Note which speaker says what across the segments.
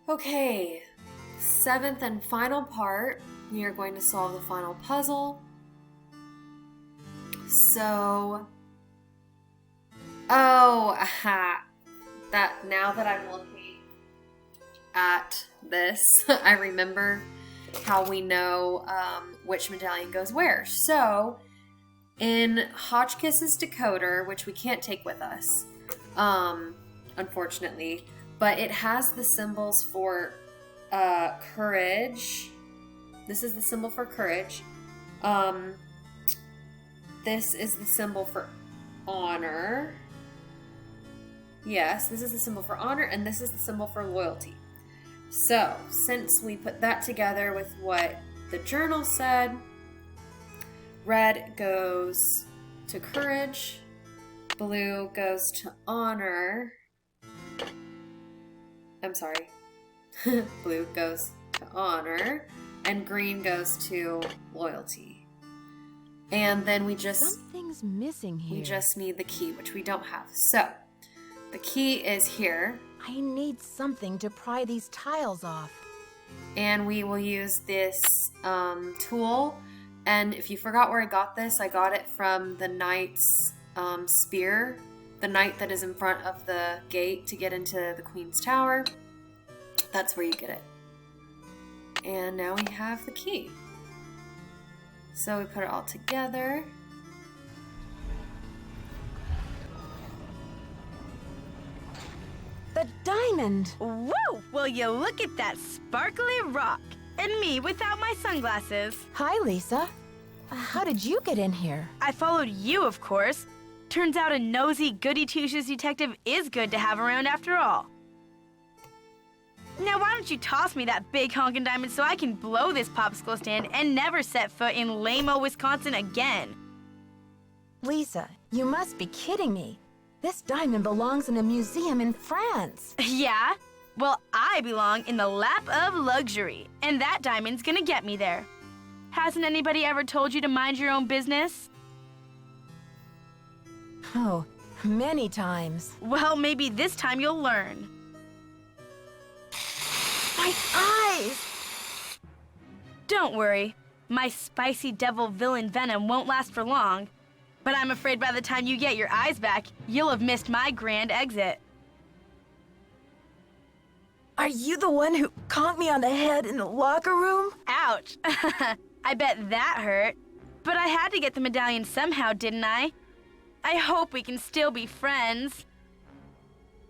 Speaker 1: Okay, seventh and final part. We are going to solve the final puzzle. So, that now that I'm looking at this, I remember how we know which medallion goes where. So, in Hotchkiss's decoder, which we can't take with us, unfortunately, but it has the symbols for courage. This is the symbol for courage. This is the symbol for honor. Yes, this is the symbol for honor, and this is the symbol for loyalty. So, since we put that together with what the journal said, red goes to courage, blue goes to honor. I'm sorry. Blue goes to honor, and green goes to loyalty. And then we just...
Speaker 2: Something's missing here.
Speaker 1: We just need the key, which we don't have. So, the key is here.
Speaker 2: I need something to pry these tiles off.
Speaker 1: And we will use this tool. And if you forgot where I got this, I got it from the knight's spear. The knight that is in front of the gate to get into the Queen's Tower. That's where you get it. And now we have the key. So we put it all together.
Speaker 2: The diamond!
Speaker 3: Whoa! Will you look at that sparkly rock? And me without my sunglasses.
Speaker 2: Hi, Lisa. How did you get in here?
Speaker 3: I followed you, of course. Turns out a nosy, goody-two-shoes detective is good to have around after all. Now, why don't you toss me that big honkin' diamond so I can blow this popsicle stand and never set foot in lame-o, Wisconsin again?
Speaker 2: Lisa, you must be kidding me. This diamond belongs in a museum in France.
Speaker 3: Yeah? Well, I belong in the lap of luxury, and that diamond's gonna get me there. Hasn't anybody ever told you to mind your own business?
Speaker 2: Oh, many times.
Speaker 3: Well, maybe this time you'll learn.
Speaker 2: My eyes!
Speaker 3: Don't worry. My spicy devil villain venom won't last for long. But I'm afraid by the time you get your eyes back, you'll have missed my grand exit.
Speaker 2: Are you the one who conked me on the head in the locker room?
Speaker 3: Ouch. I bet that hurt. But I had to get the medallion somehow, didn't I? I hope we can still be friends.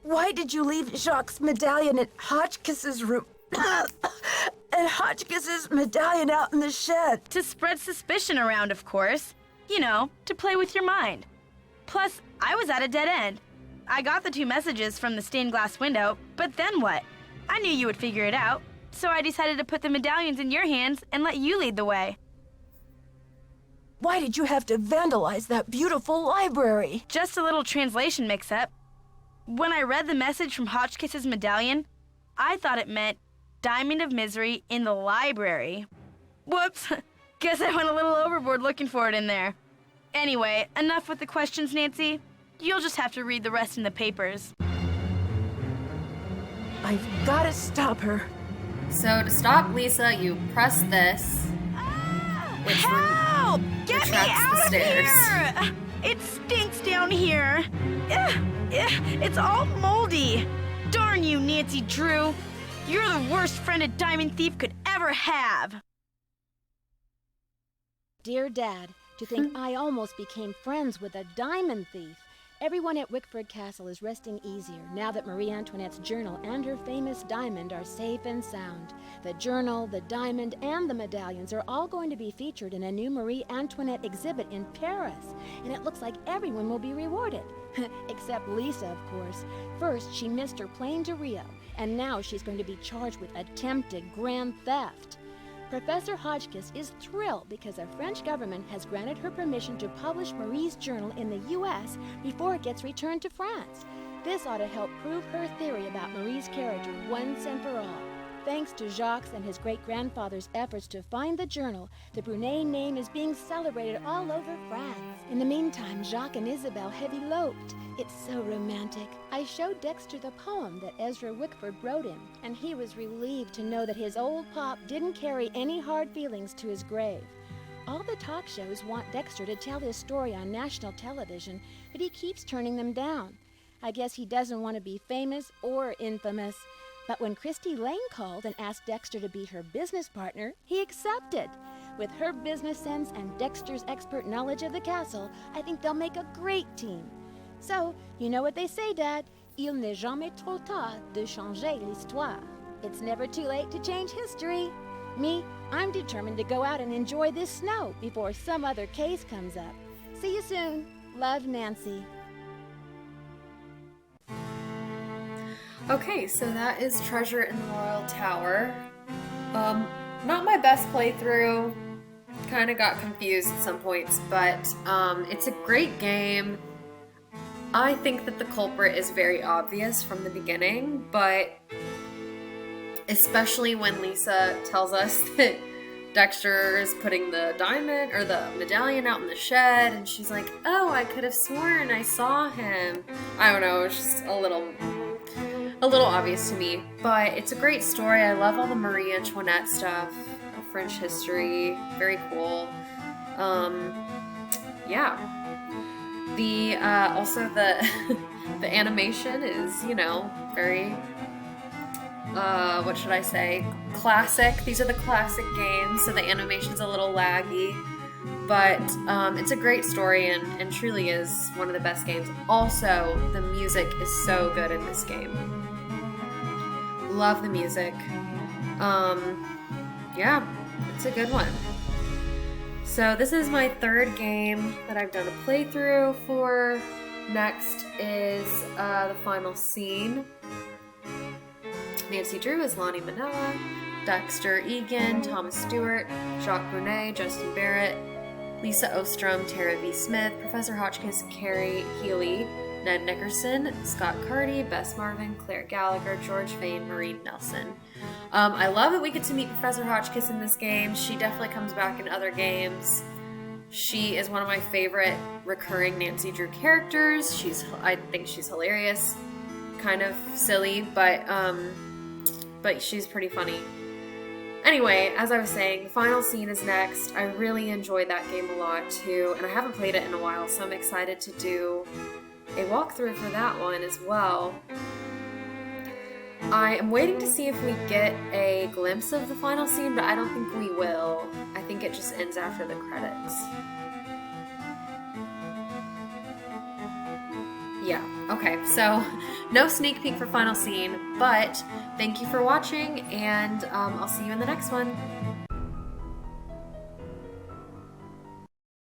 Speaker 2: Why did you leave Jacques' medallion at Hotchkiss's room? And Hotchkiss's medallion out in the shed?
Speaker 3: To spread suspicion around, of course. You know, to play with your mind. Plus, I was at a dead end. I got the 2 messages from the stained glass window, but then what? I knew you would figure it out, so I decided to put the medallions in your hands and let you lead the way.
Speaker 2: Why did you have to vandalize that beautiful library?
Speaker 3: Just a little translation mix-up. When I read the message from Hotchkiss's medallion, I thought it meant Diamond of Misery in the library. Whoops. Guess I went a little overboard looking for it in there. Anyway, enough with the questions, Nancy. You'll just have to read the rest in the papers.
Speaker 2: I've got to stop her.
Speaker 1: So to stop Lisa, you press this. Which
Speaker 3: Help! Get me
Speaker 1: retracts
Speaker 3: out
Speaker 1: the
Speaker 3: of
Speaker 1: stairs.
Speaker 3: here! It stinks down here. It's all moldy. Darn you, Nancy Drew. You're the worst friend a diamond thief could ever have.
Speaker 4: Dear Dad, to think I almost became friends with a diamond thief. Everyone at Wickford Castle is resting easier now that Marie Antoinette's journal and her famous diamond are safe and sound. The journal, the diamond, and the medallions are all going to be featured in a new Marie Antoinette exhibit in Paris, and it looks like everyone will be rewarded. Except Lisa, of course. First, she missed her plane to Rio, and now she's going to be charged with attempted grand theft. Professor Hotchkiss is thrilled because the French government has granted her permission to publish Marie's journal in the U.S. before it gets returned to France. This ought to help prove her theory about Marie's character once and for all. thanks to Jacques and his great-grandfather's efforts to find the journal, the Brunet name is being celebrated all over France. In the meantime, Jacques and Isabel have eloped. It's so romantic. I showed Dexter the poem that Ezra Wickford wrote him, and he was relieved to know that his old pop didn't carry any hard feelings to his grave. All the talk shows want Dexter to tell his story on national television, but he keeps turning them down. I guess he doesn't want to be famous or infamous. But when Christy Lane called and asked Dexter to be her business partner, he accepted. With her business sense and Dexter's expert knowledge of the castle, I think they'll make a great team. So, you know what they say, Dad? Il n'est jamais trop tard de changer l'histoire. It's never too late to change history. Me, I'm determined to go out and enjoy this snow before some other case comes up. See you soon. Love, Nancy.
Speaker 1: Okay, so that is Treasure in the Royal Tower. Not my best playthrough. Kind of got confused at some points, but it's a great game. I think that the culprit is very obvious from the beginning, but especially when Lisa tells us that Dexter is putting the diamond or the medallion out in the shed, and she's like, oh, I could have sworn I saw him. I don't know, it's just a little obvious to me, but it's a great story. I love all the Marie Antoinette stuff, French history, very cool. Yeah. The also the the animation is, you know, very what should I say? Classic. These are the classic games, so the animation's a little laggy. But it's a great story and truly is one of the best games. Also, the music is so good in this game. Love the music. Yeah, it's a good one. So this is my third game that I've done a playthrough for. Next is the final scene. Nancy Drew is Lonnie Manella, Dexter Egan, Thomas Stewart, Jacques Brunet, Justin Barrett, Lisa Ostrom, Tara V. Smith, Professor Hotchkiss, Carrie Healy, Ned Nickerson, Scott Carty, Bess Marvin, Claire Gallagher, George Fain, Maureen Nelson. I love that we get to meet Professor Hotchkiss in this game. She definitely comes back in other games. She is one of my favorite recurring Nancy Drew characters. I think she's hilarious, kind of silly, but she's pretty funny. Anyway, as I was saying, the final scene is next. I really enjoyed that game a lot too, and I haven't played it in a while, so I'm excited to do a walkthrough for that one as well. I am waiting to see if we get a glimpse of the final scene, but I don't think we will. I think it just ends after the credits. Yeah, okay, so no sneak peek for final scene, but thank you for watching, and I'll see you in the next one.